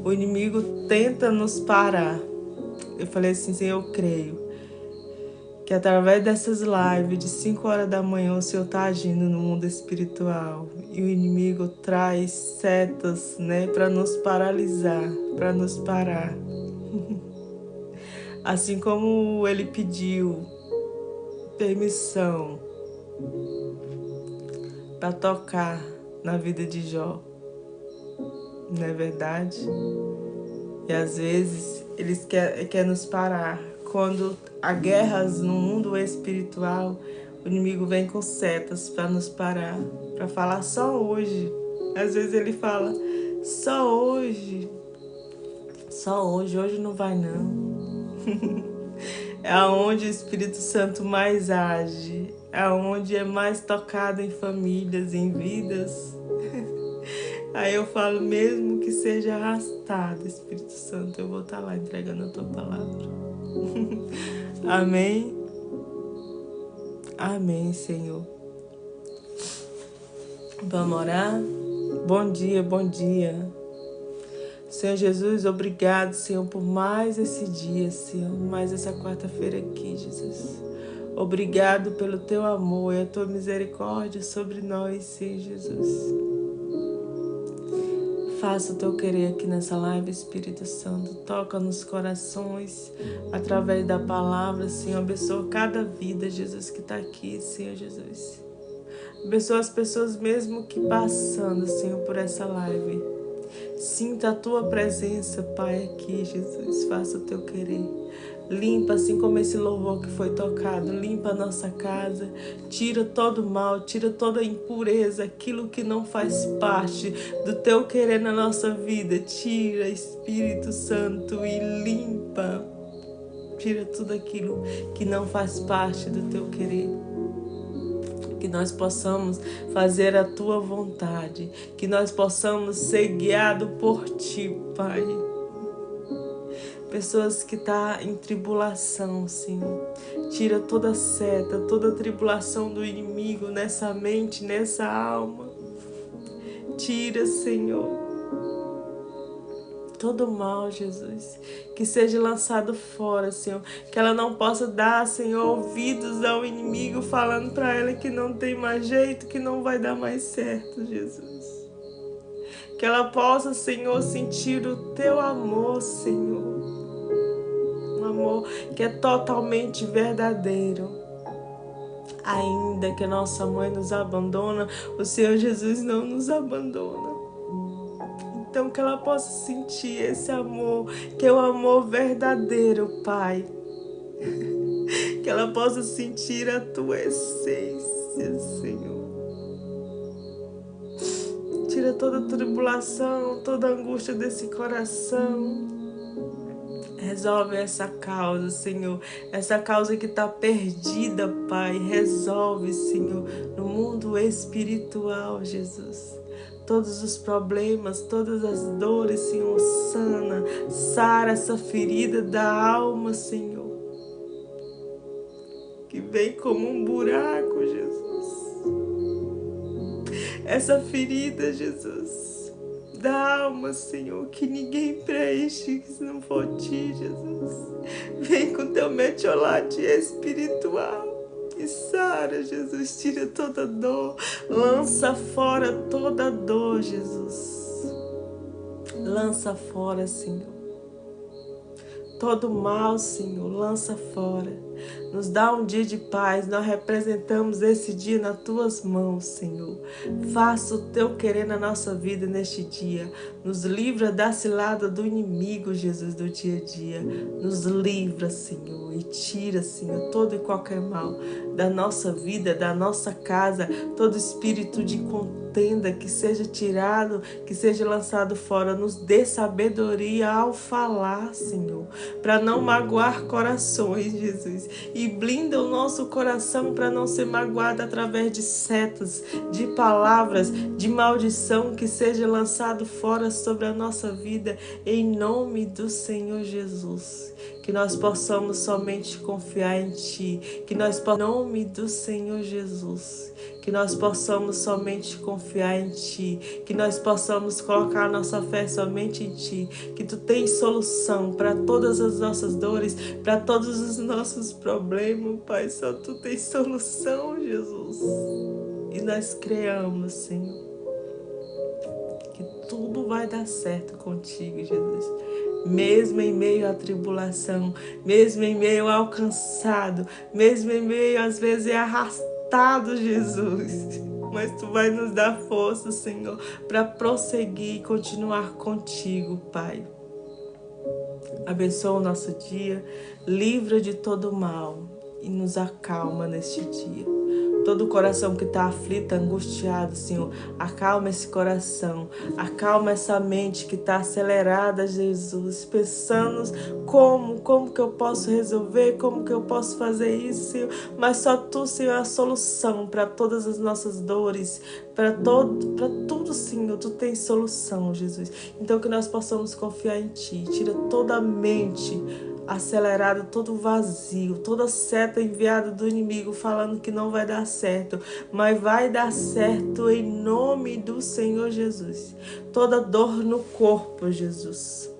o inimigo tenta nos parar. Eu falei assim, Senhor, eu creio que através dessas lives de 5 horas da manhã o Senhor está agindo no mundo espiritual. E o inimigo traz setas, né, para nos paralisar, para nos parar. Assim como ele pediu permissão para tocar na vida de Jó. Não é verdade? E às vezes eles querem nos parar. Quando há guerras no mundo espiritual, o inimigo vem com setas para nos parar, para falar só hoje. Às vezes ele fala, só hoje, hoje não vai não. É onde o Espírito Santo mais age, é onde é mais tocado em famílias, em vidas. Aí eu falo, mesmo que seja arrastado, Espírito Santo, eu vou estar lá entregando a tua palavra. Amém? Amém, Senhor. Vamos orar? Bom dia, bom dia. Senhor Jesus, obrigado, Senhor, por mais esse dia, Senhor, mais essa quarta-feira aqui, Jesus. Obrigado pelo teu amor e a tua misericórdia sobre nós, Senhor Jesus. Faça o teu querer aqui nessa live, Espírito Santo. Toca nos corações, através da palavra, Senhor. Abençoa cada vida, Jesus, que está aqui, Senhor Jesus. Abençoa as pessoas mesmo que passando, Senhor, por essa live. Sinta a tua presença, Pai, aqui, Jesus. Faça o teu querer. Limpa, assim como esse louvor que foi tocado, limpa a nossa casa, tira todo o mal, tira toda a impureza, aquilo que não faz parte do teu querer na nossa vida. Tira, Espírito Santo, e limpa. Tira tudo aquilo que não faz parte do teu querer. Que nós possamos fazer a tua vontade, que nós possamos ser guiados por ti, Pai. Pessoas que estão em tribulação, Senhor. Tira toda seta, toda tribulação do inimigo nessa mente, nessa alma. Tira, Senhor, todo mal, Jesus. Que seja lançado fora, Senhor. Que ela não possa dar, Senhor, ouvidos ao inimigo falando para ela que não tem mais jeito, que não vai dar mais certo, Jesus. Que ela possa, Senhor, sentir o teu amor, Senhor. Amor que é totalmente verdadeiro. Ainda que a nossa mãe nos abandona, o Senhor Jesus não nos abandona. Então que ela possa sentir esse amor, que é o amor verdadeiro, Pai. Que ela possa sentir a tua essência, Senhor. Tira toda tribulação, toda angústia desse coração. Resolve essa causa, Senhor. Essa causa que está perdida, Pai. Resolve, Senhor, no mundo espiritual, Jesus. Todos os problemas, todas as dores, Senhor, sana. Sara essa ferida da alma, Senhor. Que vem como um buraco, Jesus. Essa ferida, Jesus. Da alma, Senhor, que ninguém preenche se não for ti, Jesus. Vem com teu metiolate espiritual e sara, Jesus. Tira toda dor, lança fora toda dor, Jesus. Lança fora, Senhor. Todo mal, Senhor, lança fora. Nos dá um dia de paz, nós representamos esse dia nas tuas mãos, Senhor. Faça o teu querer na nossa vida neste dia. Nos livra da cilada do inimigo, Jesus, do dia a dia. Nos livra, Senhor, e tira, Senhor, todo e qualquer mal da nossa vida, da nossa casa, todo espírito de contenda que seja tirado, que seja lançado fora. Nos dê sabedoria ao falar, Senhor, para não magoar corações, Jesus. E blinda o nosso coração para não ser magoado através de setas, de palavras, de maldição que seja lançado fora sobre a nossa vida, em nome do Senhor Jesus. Que nós possamos somente confiar em Ti, que nós possamos, em nome do Senhor Jesus, que nós possamos somente confiar em Ti, que nós possamos colocar a nossa fé somente em Ti, que Tu tens solução para todas as nossas dores, para todos os nossos problemas, Pai, só Tu tens solução, Jesus. E nós creamos, Senhor, que tudo vai dar certo contigo, Jesus. Mesmo em meio à tribulação, mesmo em meio ao cansado, mesmo em meio, às vezes, arrastado, Jesus. Mas Tu vai nos dar força, Senhor, para prosseguir e continuar contigo, Pai. Abençoa o nosso dia, livra de todo mal e nos acalma neste dia. Todo coração que está aflito, angustiado, Senhor, acalma esse coração, acalma essa mente que está acelerada, Jesus, pensando como que eu posso resolver, como que eu posso fazer isso, Senhor, mas só Tu, Senhor, é a solução para todas as nossas dores, para tudo, Senhor, Tu tens solução, Jesus. Então que nós possamos confiar em Ti, tira toda a mente acelerado, todo vazio, toda seta enviada do inimigo falando que não vai dar certo, mas vai dar certo em nome do Senhor Jesus. Toda dor no corpo, Jesus,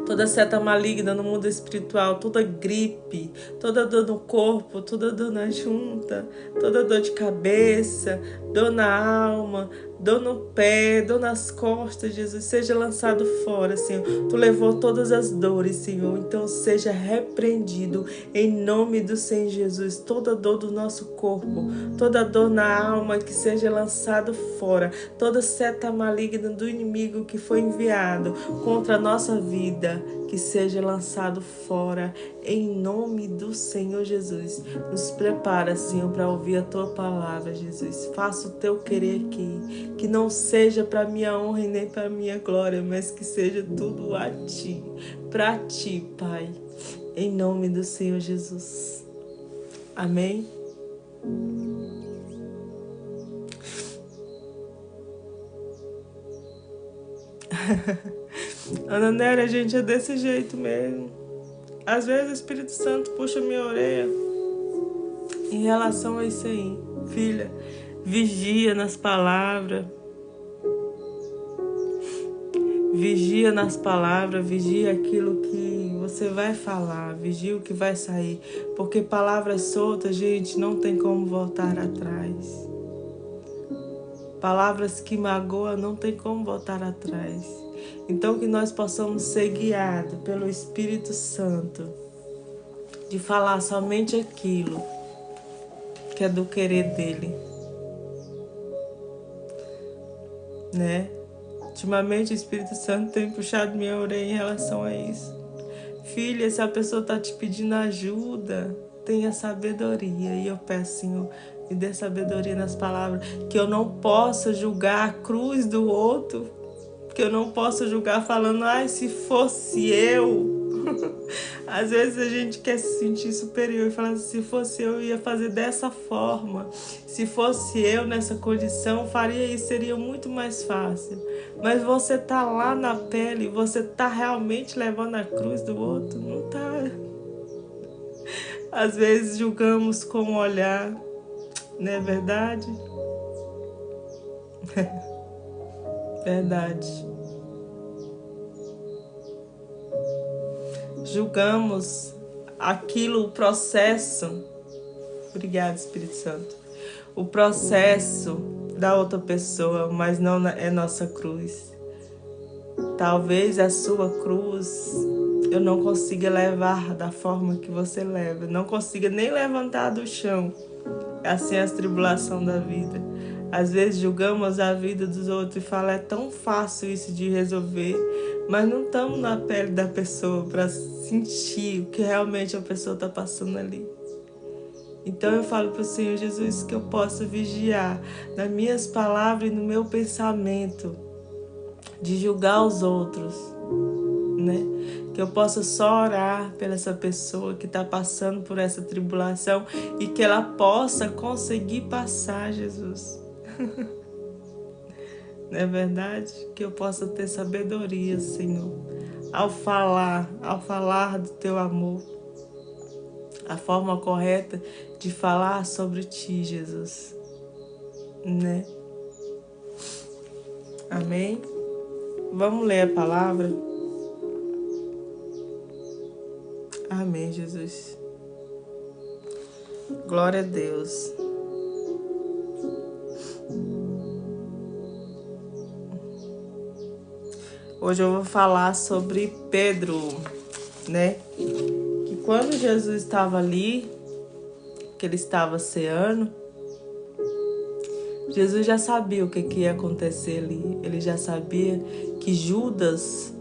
toda seta maligna no mundo espiritual, toda gripe, toda dor no corpo, toda dor na junta, toda dor de cabeça, dor na alma, dor no pé, dor nas costas, Jesus, seja lançado fora, Senhor. Tu levou todas as dores, Senhor, então seja repreendido em nome do Senhor Jesus. Toda dor do nosso corpo, toda dor na alma, que seja lançado fora, toda seta maligna do inimigo que foi enviado contra a nossa vida, que seja lançado fora em nome do Senhor Jesus. Nos prepara, Senhor, para ouvir a Tua palavra, Jesus. Faça o Teu querer aqui, que não seja para minha honra e nem para minha glória, mas que seja tudo a Ti, para Ti, Pai, em nome do Senhor Jesus. Amém? Ana Nélia, gente, é desse jeito mesmo. Às vezes o Espírito Santo puxa minha orelha em relação a isso aí. Filha, vigia nas palavras. Vigia nas palavras, vigia aquilo que você vai falar, vigia o que vai sair. Porque palavras soltas, gente, não tem como voltar atrás. Palavras que magoam não tem como voltar atrás. Então que nós possamos ser guiados pelo Espírito Santo, de falar somente aquilo que é do querer dele, né? Ultimamente o Espírito Santo tem puxado minha orelha em relação a isso. Filha, se a pessoa está te pedindo ajuda, tenha sabedoria. E eu peço, Senhor, me dê sabedoria nas palavras, que eu não possa julgar a cruz do outro, que eu não possa julgar falando, ai, se fosse eu. Às vezes a gente quer se sentir superior e falar, se fosse eu ia fazer dessa forma, se fosse eu nessa condição, faria isso, seria muito mais fácil. Mas você tá lá na pele, você tá realmente levando a cruz do outro? Não tá. Às vezes julgamos com o olhar, não é verdade? Verdade. Julgamos aquilo, o processo. Obrigada, Espírito Santo. O processo da outra pessoa, mas não é nossa cruz. Talvez a sua cruz eu não consiga levar da forma que você leva. Não consiga nem levantar do chão. Assim é a tribulação da vida. Às vezes julgamos a vida dos outros e falamos, é tão fácil isso de resolver, mas não estamos na pele da pessoa para sentir o que realmente a pessoa está passando ali. Então eu falo para o Senhor Jesus que eu possa vigiar nas minhas palavras e no meu pensamento de julgar os outros, né? Que eu possa só orar pela essa pessoa que está passando por essa tribulação e que ela possa conseguir passar, Jesus. Não é verdade? Que eu possa ter sabedoria, Senhor, ao falar do Teu amor, a forma correta de falar sobre Ti, Jesus. né? Amém? Vamos ler a palavra? Amém, Jesus. Glória a Deus. Hoje eu vou falar sobre Pedro, né? Que quando Jesus estava ali, que ele estava ceando, Jesus já sabia o que ia acontecer ali. Ele já sabia que Judas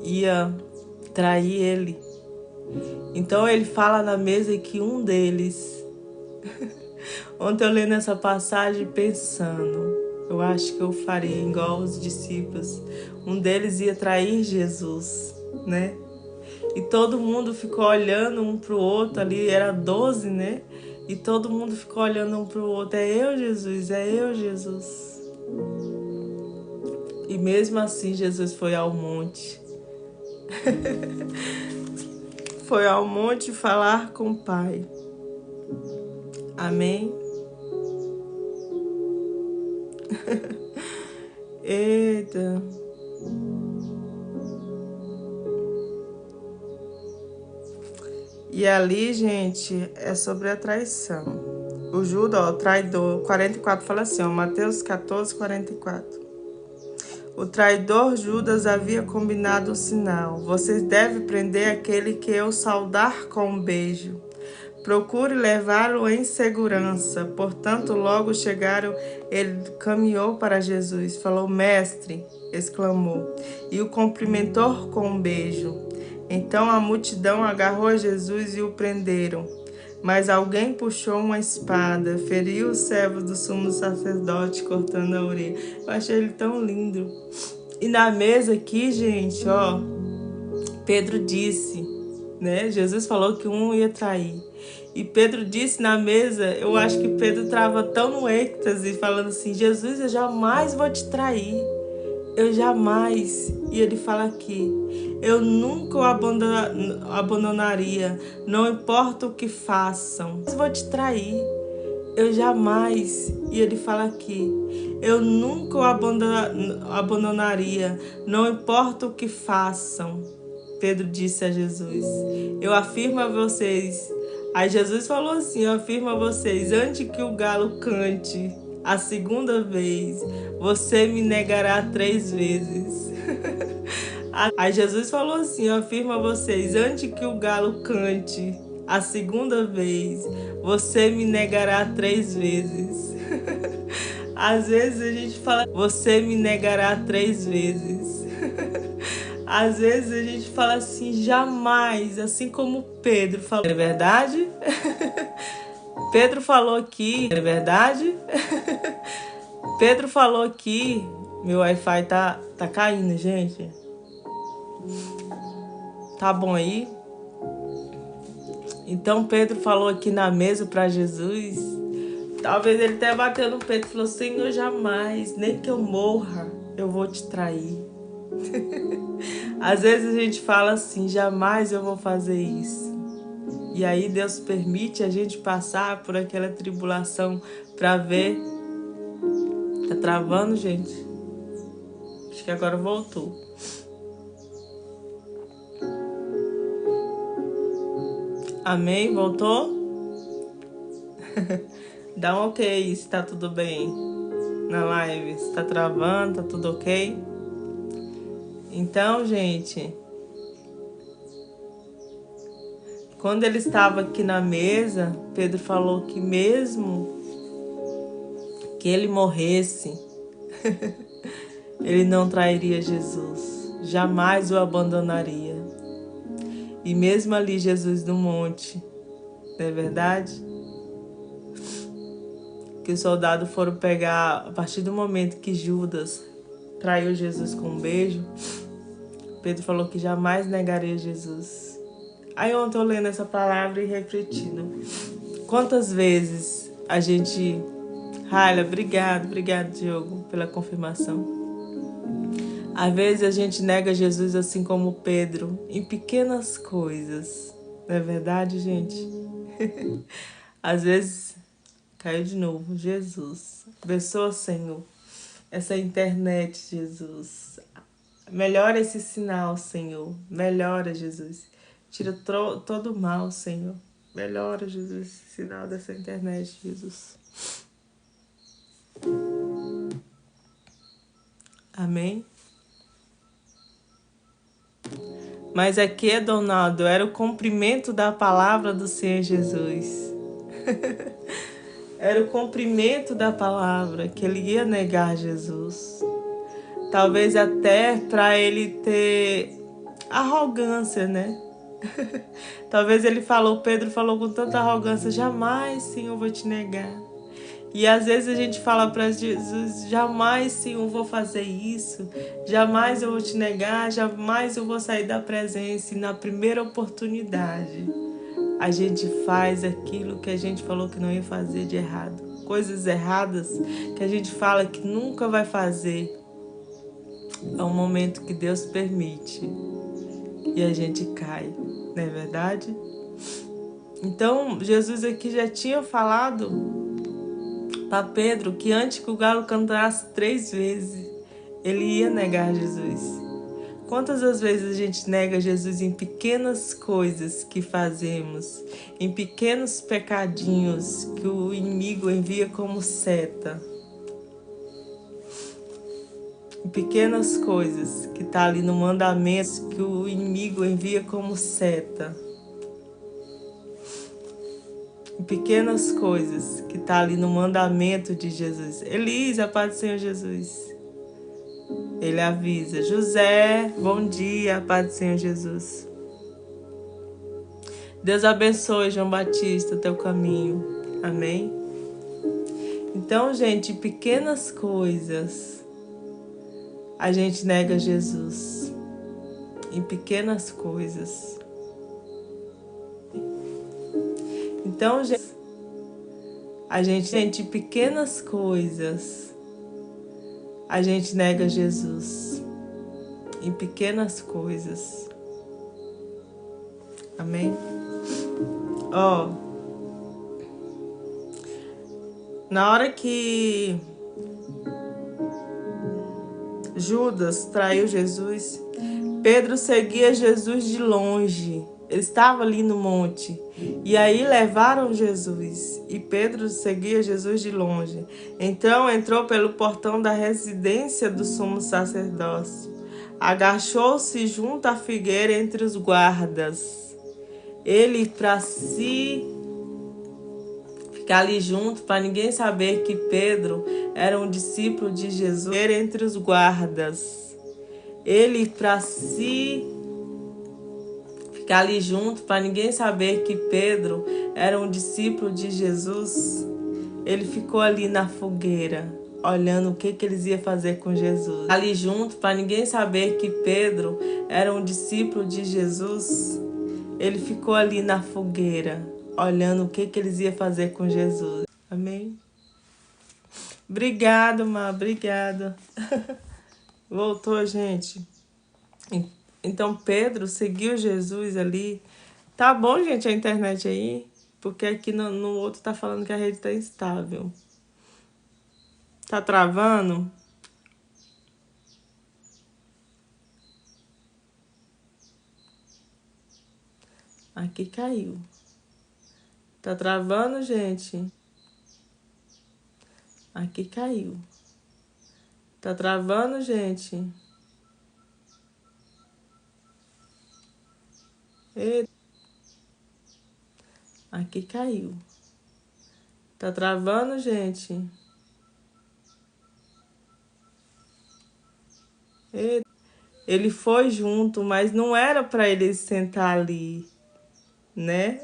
ia trair ele. Então ele fala na mesa que um deles... Ontem eu lendo essa passagem pensando, eu acho que eu faria igual os discípulos. Um deles ia trair Jesus, né? E todo mundo ficou olhando um pro outro ali, era 12, né? E todo mundo ficou olhando um pro outro, é eu, Jesus, é eu, Jesus. E mesmo assim Jesus foi ao monte. Foi ao monte falar com o Pai. Amém? Eita. E ali, gente, é sobre a traição. O Judas, ó, o traidor, 44 fala assim, ó, Mateus 14, 44. O traidor Judas havia combinado o sinal. Vocês devem prender aquele que eu saudar com um beijo. Procure levá-lo em segurança. Portanto, logo chegaram, ele caminhou para Jesus. Falou, mestre, exclamou, e o cumprimentou com um beijo. Então a multidão agarrou Jesus e o prenderam. Mas alguém puxou uma espada, feriu os servos do sumo sacerdote, cortando a orelha. Eu achei ele tão lindo. E na mesa aqui, gente, ó, Pedro disse, né? Jesus falou que um ia trair. E Pedro disse na mesa, eu acho que Pedro estava tão no êxtase, falando assim, Jesus, eu jamais vou te trair. Eu jamais. E ele fala aqui, eu nunca o abandonaria, não importa o que façam. Eu vou te trair. Eu jamais. E ele fala aqui, eu nunca o abandonaria, não importa o que façam. Pedro disse a Jesus, eu afirmo a vocês. Aí Jesus falou assim, eu afirmo a vocês, antes que o galo cante a segunda vez, você me negará 3 vezes. Aí Jesus falou assim, eu afirmo a vocês, antes que o galo cante a segunda vez, você me negará 3 vezes. Às vezes a gente fala, você me negará 3 vezes. Às vezes a gente fala assim, jamais, assim como Pedro falou. É verdade? Pedro falou aqui, é verdade? Pedro falou aqui, meu Wi-Fi tá caindo, gente. Tá bom aí? Então Pedro falou aqui na mesa para Jesus. Talvez ele até bateu no peito e falou, Senhor, jamais, nem que eu morra, eu vou te trair. Às vezes a gente fala assim, jamais eu vou fazer isso. E aí Deus permite a gente passar por aquela tribulação para ver. Tá travando, gente? Acho que agora voltou. Amém? Voltou? Dá um ok se tá tudo bem na live. Se tá travando, tá tudo ok? Então, gente, quando ele estava aqui na mesa, Pedro falou que mesmo que ele morresse, ele não trairia Jesus, jamais o abandonaria. E mesmo ali Jesus no monte, não é verdade? Que os soldados foram pegar, a partir do momento que Judas traiu Jesus com um beijo, Pedro falou que jamais negaria Jesus. Aí ontem eu lendo essa palavra e refletindo, quantas vezes a gente... Raila, obrigado, Diogo, pela confirmação. Às vezes a gente nega Jesus assim como Pedro, em pequenas coisas. Não é verdade, gente? Às vezes Caiu de novo. Jesus. Abençoa, Senhor, essa internet, Jesus. Melhora esse sinal, Senhor. Melhora, Jesus. Tira todo o mal, Senhor. Melhora, Jesus, esse sinal dessa internet, Jesus. Amém? Mas aqui, Donaldo, era o cumprimento da palavra do Senhor Jesus. Era o cumprimento da palavra que ele ia negar Jesus. Talvez até para ele ter arrogância, né? Talvez Pedro falou com tanta arrogância, jamais, Senhor, vou te negar. E às vezes a gente fala para Jesus, jamais, Senhor, vou fazer isso, jamais eu vou te negar, jamais eu vou sair da presença. E na primeira oportunidade, a gente faz aquilo que a gente falou que não ia fazer de errado. Coisas erradas que a gente fala que nunca vai fazer. É um momento que Deus permite e a gente cai, não é verdade? Então, Jesus aqui já tinha falado para Pedro que antes que o galo cantasse 3 vezes, ele ia negar Jesus. Quantas das vezes a gente nega Jesus em pequenas coisas que fazemos, em pequenos pecadinhos que o inimigo envia como seta? Em pequenas coisas que está ali no mandamento que o inimigo envia como seta. Em pequenas coisas que está ali no mandamento de Jesus. Elisa, paz do Senhor Jesus. Ele avisa. José, bom dia, paz do Senhor Jesus. Deus abençoe, João Batista, teu caminho. Amém? Então, gente, em pequenas coisas, a gente nega Jesus. Em pequenas coisas. Então, gente, em pequenas coisas, a gente nega Jesus. Em pequenas coisas. Amém? Ó, na hora que Judas traiu Jesus, Pedro seguia Jesus de longe. Ele estava ali no monte. E aí levaram Jesus. E Pedro seguia Jesus de longe. Então entrou pelo portão da residência do sumo sacerdócio. Agachou-se junto à figueira entre os guardas. Ele, para si ficar ali junto, para ninguém saber que Pedro era um discípulo de Jesus, era entre os guardas. Ele, para si ficar ali junto, para ninguém saber que Pedro era um discípulo de Jesus, ele ficou ali na fogueira, olhando o que eles iam fazer com Jesus. Ali junto, para ninguém saber que Pedro era um discípulo de Jesus, ele ficou ali na fogueira, olhando o que eles iam fazer com Jesus. Amém? Obrigado, Má, obrigada. Voltou, gente. Então Pedro seguiu Jesus ali. Tá bom, gente, a internet aí? Porque aqui no outro tá falando que a rede tá instável. Tá travando? Aqui caiu. Tá travando, gente? Aqui caiu. Tá travando, gente? Aqui caiu. Tá travando, gente? Ele foi junto, mas não era para ele sentar ali, né?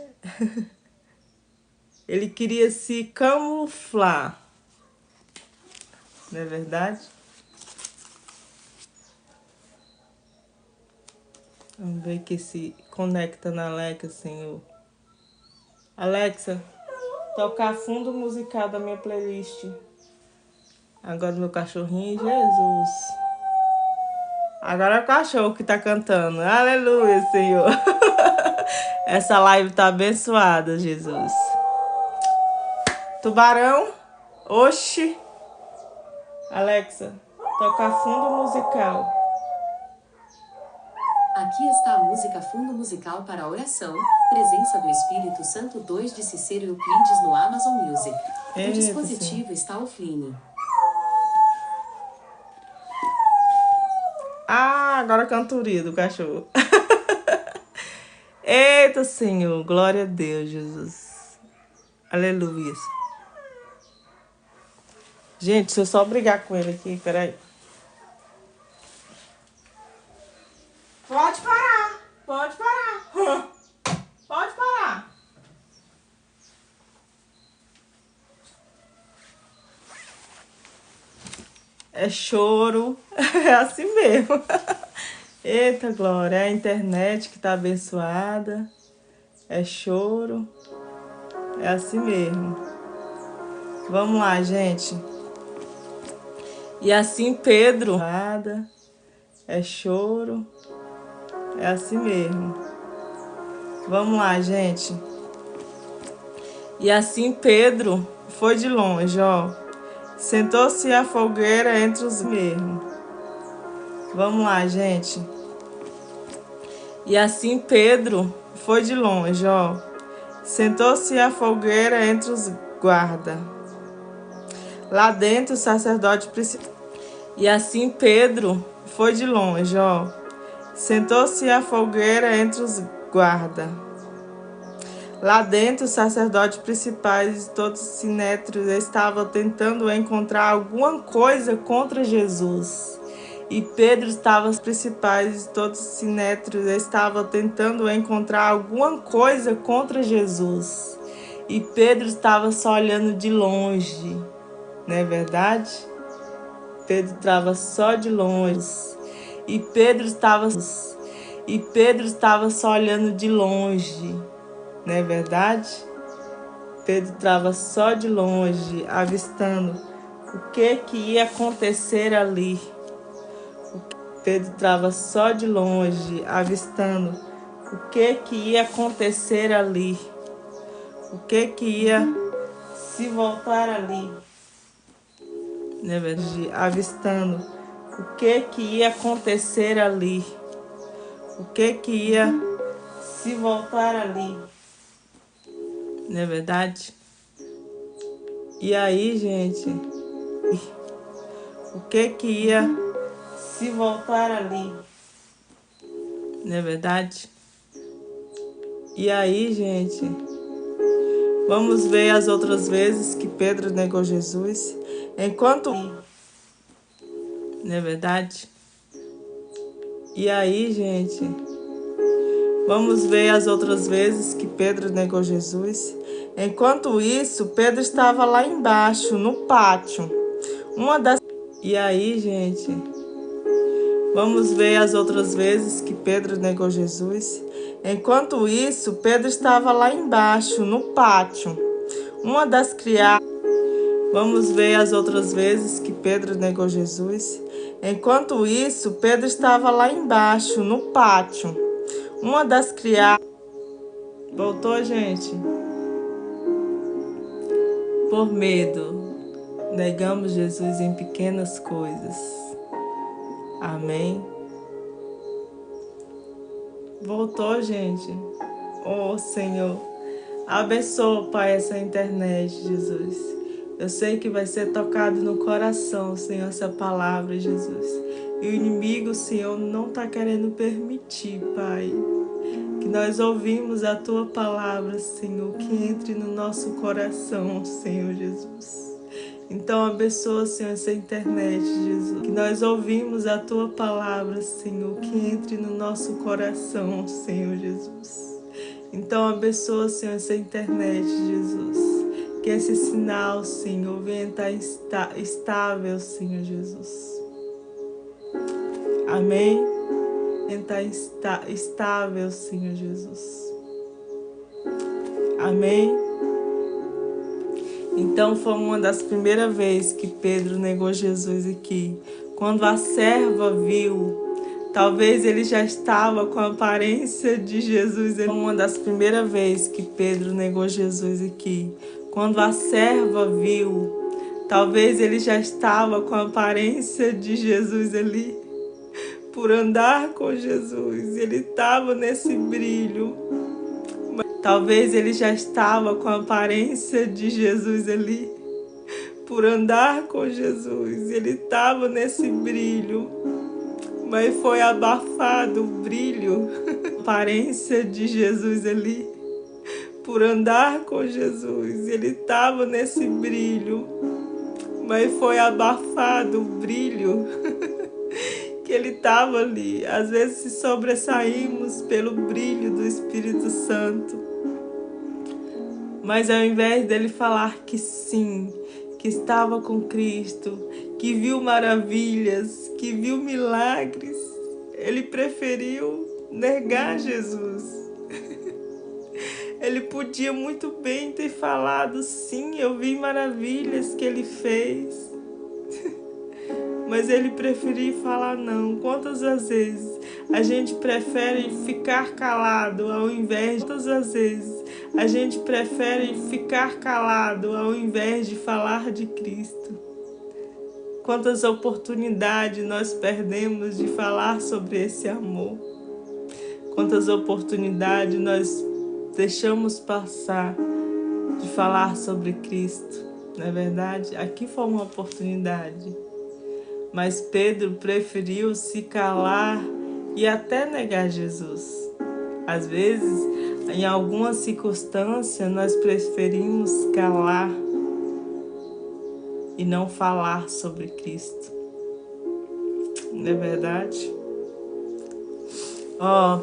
Ele queria se camuflar. Não é verdade? Vamos ver que se conecta na Alexa, Senhor. Alexa, tocar fundo musical da minha playlist. Agora meu cachorrinho, Jesus. Agora é o cachorro que tá cantando. Aleluia, Senhor. Essa live tá abençoada, Jesus. Tubarão. Oxi. Alexa, toca fundo musical. Aqui está a música Fundo Musical para a Oração, Presença do Espírito Santo 2 de Cícero Euclides no Amazon Music. O dispositivo está offline. Ah, agora cantoria do cachorro. Eita, Senhor. Glória a Deus, Jesus. Aleluia. Gente, deixa eu só brigar com ele aqui, peraí. Pode parar. Pode parar. Pode parar. É choro. É assim mesmo. Eita, glória. É a internet que tá abençoada. É choro. É assim mesmo. Vamos lá, gente. E assim Pedro. É choro. É assim mesmo. Vamos lá, gente. E assim Pedro foi de longe, ó. Sentou-se à fogueira entre os mesmos. Vamos lá, gente. E assim Pedro foi de longe, ó. Sentou-se à fogueira entre os guardas. Lá dentro o sacerdote principal. E assim Pedro foi de longe, ó. Sentou-se à fogueira entre os guardas. Lá dentro, os sacerdotes principais e todos os sinétrios estavam tentando encontrar alguma coisa contra Jesus. E Pedro estava, os principais e todos os sinétrios estavam tentando encontrar alguma coisa contra Jesus. E Pedro estava só olhando de longe, não é verdade? Pedro estava só de longe. E Pedro estava só olhando de longe. Não é verdade? Pedro estava só de longe, avistando o que ia acontecer ali. Pedro estava só de longe, avistando o que ia acontecer ali. O que ia se voltar ali. Não é verdade? Avistando o que ia acontecer ali. O que ia se voltar ali. Não é verdade? E aí, gente, o que ia se voltar ali? Não é verdade? E aí, gente, vamos ver as outras vezes que Pedro negou Jesus. Enquanto... Não é verdade? E aí, gente... Vamos ver as outras vezes que Pedro negou Jesus. Enquanto isso, Pedro estava lá embaixo, no pátio. E aí, gente, vamos ver as outras vezes que Pedro negou Jesus. Enquanto isso, Pedro estava lá embaixo, no pátio. Uma das criadas... Vamos ver as outras vezes que Pedro negou Jesus. Enquanto isso, Pedro estava lá embaixo, no pátio. Uma das criadas... Voltou, gente? Por medo, negamos Jesus em pequenas coisas. Amém? Voltou, gente? Oh, Senhor. Abençoa, Pai, essa internet, Jesus. Eu sei que vai ser tocado no coração, Senhor, essa palavra, Jesus. E o inimigo, Senhor, não está querendo permitir, Pai, que nós ouvimos a Tua palavra, Senhor, que entre no nosso coração, Senhor Jesus. Então abençoa, Senhor, essa internet, Jesus. Que nós ouvimos a Tua palavra, Senhor, que entre no nosso coração, Senhor Jesus. Então abençoa, Senhor, essa internet, Jesus. Que esse sinal, Senhor, venha estar estável, Senhor Jesus. Amém? Está estável, Senhor Jesus. Amém? Então foi uma das primeiras vezes que Pedro negou Jesus aqui. Quando a serva viu, talvez ele já estava com a aparência de Jesus. Foi uma das primeiras vezes que Pedro negou Jesus aqui. Quando a serva viu, talvez ele já estava com a aparência de Jesus ali. Por andar com Jesus, ele estava nesse brilho. Talvez ele já estava com a aparência de Jesus ali. Por andar com Jesus, ele estava nesse brilho. Mas foi abafado o brilho, a aparência de Jesus ali. Por andar com Jesus, ele estava nesse brilho. Mas foi abafado o brilho que ele estava ali. Às vezes se sobressaímos pelo brilho do Espírito Santo. Mas ao invés dele falar que sim, que estava com Cristo, que viu maravilhas, que viu milagres, ele preferiu negar Jesus. Ele podia muito bem ter falado, sim, eu vi maravilhas que ele fez. Mas ele preferiu falar não. Quantas as vezes a gente prefere ficar calado ao invés de... Quantas as vezes a gente prefere ficar calado ao invés de falar de Cristo? Quantas oportunidades nós perdemos de falar sobre esse amor? Quantas oportunidades nós deixamos passar de falar sobre Cristo? Não é verdade? Aqui foi uma oportunidade. Mas Pedro preferiu se calar e até negar Jesus. Às vezes, em alguma circunstância, nós preferimos calar e não falar sobre Cristo. Não é verdade?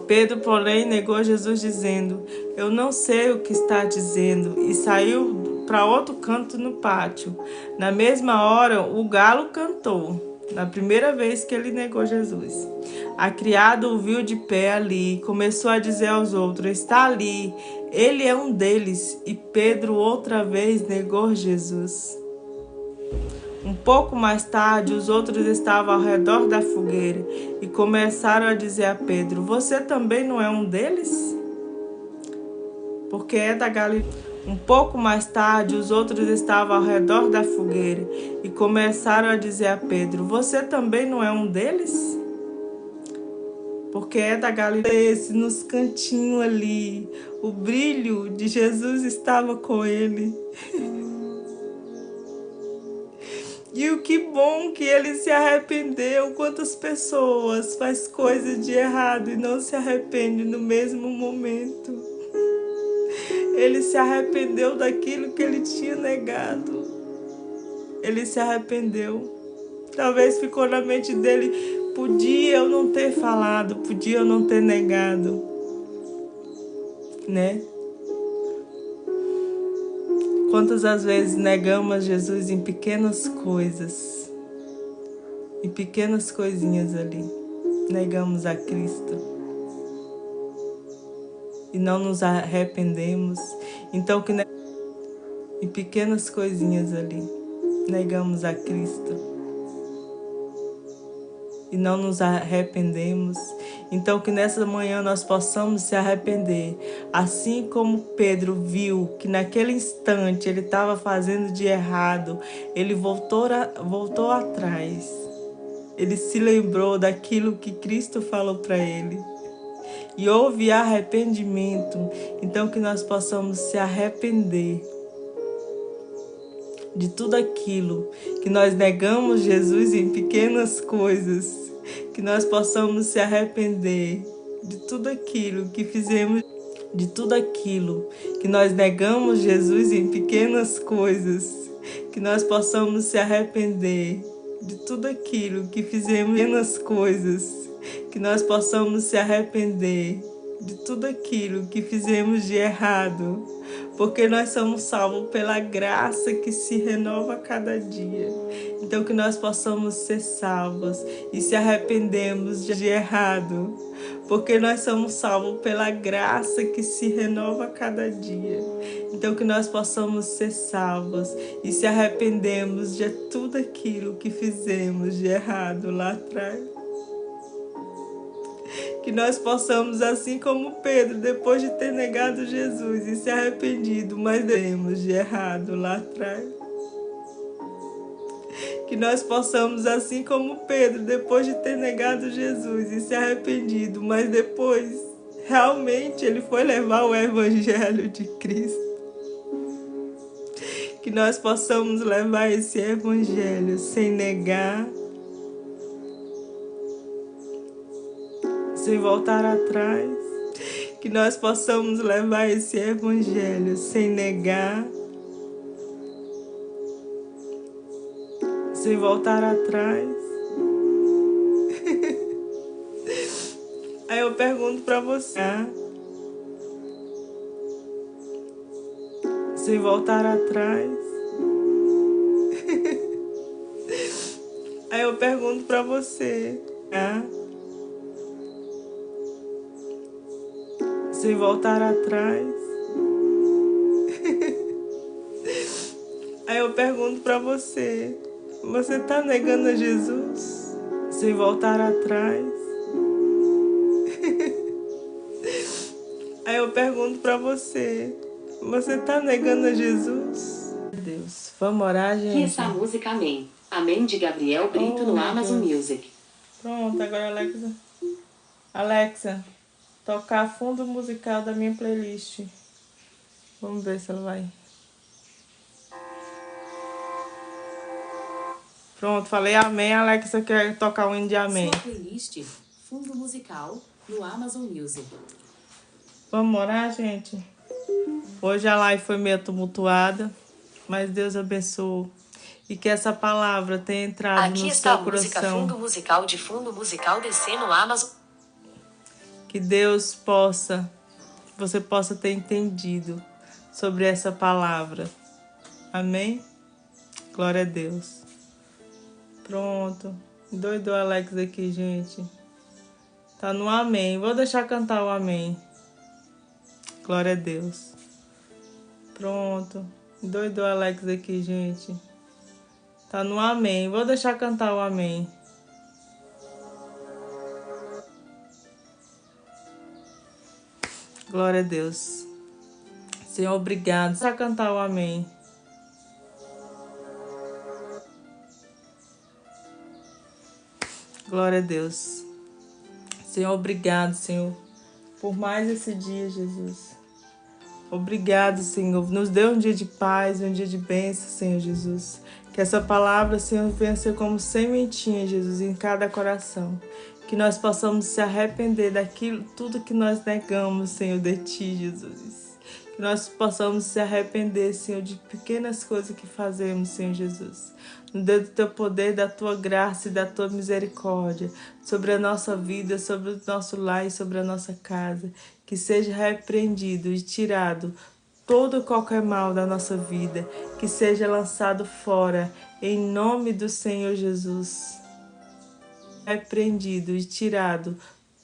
Pedro, porém, negou Jesus dizendo, eu não sei o que está dizendo, e saiu para outro canto no pátio. Na mesma hora, o galo cantou. Na primeira vez que ele negou Jesus. A criada o viu de pé ali e começou a dizer aos outros, está ali, ele é um deles. E Pedro outra vez negou Jesus. Um pouco mais tarde, os outros estavam ao redor da fogueira e começaram a dizer a Pedro, você também não é um deles? Porque é da Galileia. Um pouco mais tarde, os outros estavam ao redor da fogueira e começaram a dizer a Pedro, você também não é um deles? Porque é da Galileia, nos cantinhos ali, o brilho de Jesus estava com ele. E o que bom que ele se arrependeu. Quantas pessoas faz coisas de errado e não se arrepende no mesmo momento. Ele se arrependeu daquilo que ele tinha negado. Ele se arrependeu. Talvez ficou na mente dele, podia eu não ter falado, podia eu não ter negado, né? Quantas as vezes negamos Jesus em pequenas coisas, em pequenas coisinhas ali, negamos a Cristo. E não nos arrependemos. Então, que em pequenas coisinhas ali, negamos a Cristo. E não nos arrependemos. Então, que nessa manhã nós possamos se arrepender. Assim como Pedro viu que naquele instante ele estava fazendo de errado, ele voltou atrás. Ele se lembrou daquilo que Cristo falou para ele. E houve arrependimento, então que nós possamos se arrepender de tudo aquilo que nós negamos Jesus em pequenas coisas, que nós possamos se arrepender de tudo aquilo que fizemos, de tudo aquilo que nós negamos Jesus em pequenas coisas, que nós possamos se arrepender de tudo aquilo que fizemos em pequenas coisas, que nós possamos se arrepender de tudo aquilo que fizemos de errado, porque nós somos salvos pela graça que se renova a cada dia. Então que nós possamos ser salvos e se arrependemos de errado, porque nós somos salvos pela graça que se renova a cada dia. Então que nós possamos ser salvos e se arrependemos de tudo aquilo que fizemos de errado lá atrás. Que nós possamos, assim como Pedro, depois de ter negado Jesus e se arrependido, mas demos de errado lá atrás. Que nós possamos, assim como Pedro, depois de ter negado Jesus e se arrependido, mas depois realmente ele foi levar o evangelho de Cristo. Que nós possamos levar esse evangelho sem negar, sem voltar atrás. Que nós possamos levar esse evangelho sem negar, sem voltar atrás. Aí eu pergunto pra você, sem voltar atrás. Aí eu pergunto pra você, sem voltar atrás. Aí eu pergunto pra você, você tá negando a Jesus sem voltar atrás? Aí eu pergunto pra você, você tá negando a Jesus? Deus, vamos orar, gente? Aqui está a música Amém. Amém de Gabriel Brito no Amazon Music. Pronto, agora Alexa, tocar fundo musical da minha playlist. Vamos ver se ela vai. Pronto, falei amém, Alexa quer tocar o hino de amém. Sua playlist, fundo musical, no Amazon Music. Vamos orar, gente? Hoje a live foi meio tumultuada, mas Deus abençoe. E que essa palavra tenha entrado no seu coração. Aqui está a música fundo musical de fundo musical descer no Amazon. Que Deus possa, que você possa ter entendido sobre essa palavra. Amém? Glória a Deus. Pronto. Doidou Alex aqui, gente. Tá no amém. Vou deixar cantar o amém. Glória a Deus. Pronto. Doidou Alex aqui, gente. Tá no amém. Vou deixar cantar o amém. Glória a Deus. Senhor, obrigado. Deixa cantar o amém. Glória a Deus. Senhor, obrigado, Senhor, por mais esse dia, Jesus. Obrigado, Senhor. Nos dê um dia de paz, um dia de bênção, Senhor Jesus. Que essa palavra, Senhor, venha ser como sementinha, Jesus, em cada coração. Que nós possamos se arrepender daquilo, tudo que nós negamos, Senhor, de Ti, Jesus. Que nós possamos se arrepender, Senhor, de pequenas coisas que fazemos, Senhor Jesus. No dedo do Teu poder, da Tua graça e da Tua misericórdia sobre a nossa vida, sobre o nosso lar e sobre a nossa casa. Que seja repreendido e tirado todo e qualquer mal da nossa vida. Que seja lançado fora, em nome do Senhor Jesus. Repreendido e tirado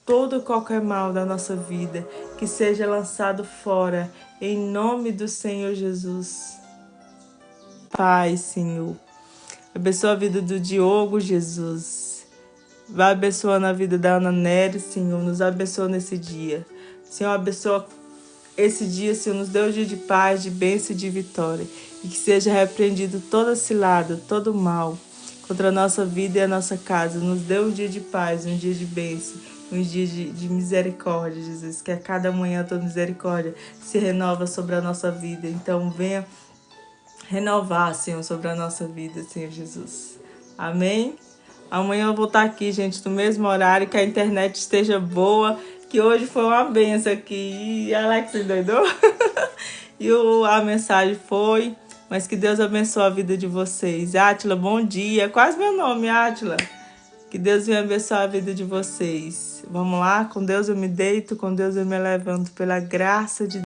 todo e qualquer mal da nossa vida. Que seja lançado fora, em nome do Senhor Jesus. Pai, Senhor. Abençoa a vida do Diogo, Jesus. Vai abençoando a vida da Ana Nery, Senhor. Nos abençoa nesse dia. Senhor, abençoa esse dia, Senhor. Nos dê um dia de paz, de bênção e de vitória. E que seja repreendido toda cilada, todo mal contra a nossa vida e a nossa casa. Nos dê um dia de paz, um dia de bênção, um dia de misericórdia, Jesus. Que a cada manhã a Tua misericórdia se renova sobre a nossa vida. Então venha renovar, Senhor, sobre a nossa vida, Senhor Jesus. Amém? Amanhã eu vou estar aqui, gente, no mesmo horário, que a internet esteja boa, que hoje foi uma benção aqui. E a Alex doidou? E a mensagem foi, mas que Deus abençoe a vida de vocês. Átila, bom dia. Quase meu nome, Átila. Que Deus venha abençoar a vida de vocês. Vamos lá? Com Deus eu me deito, com Deus eu me levanto, pela graça de Deus.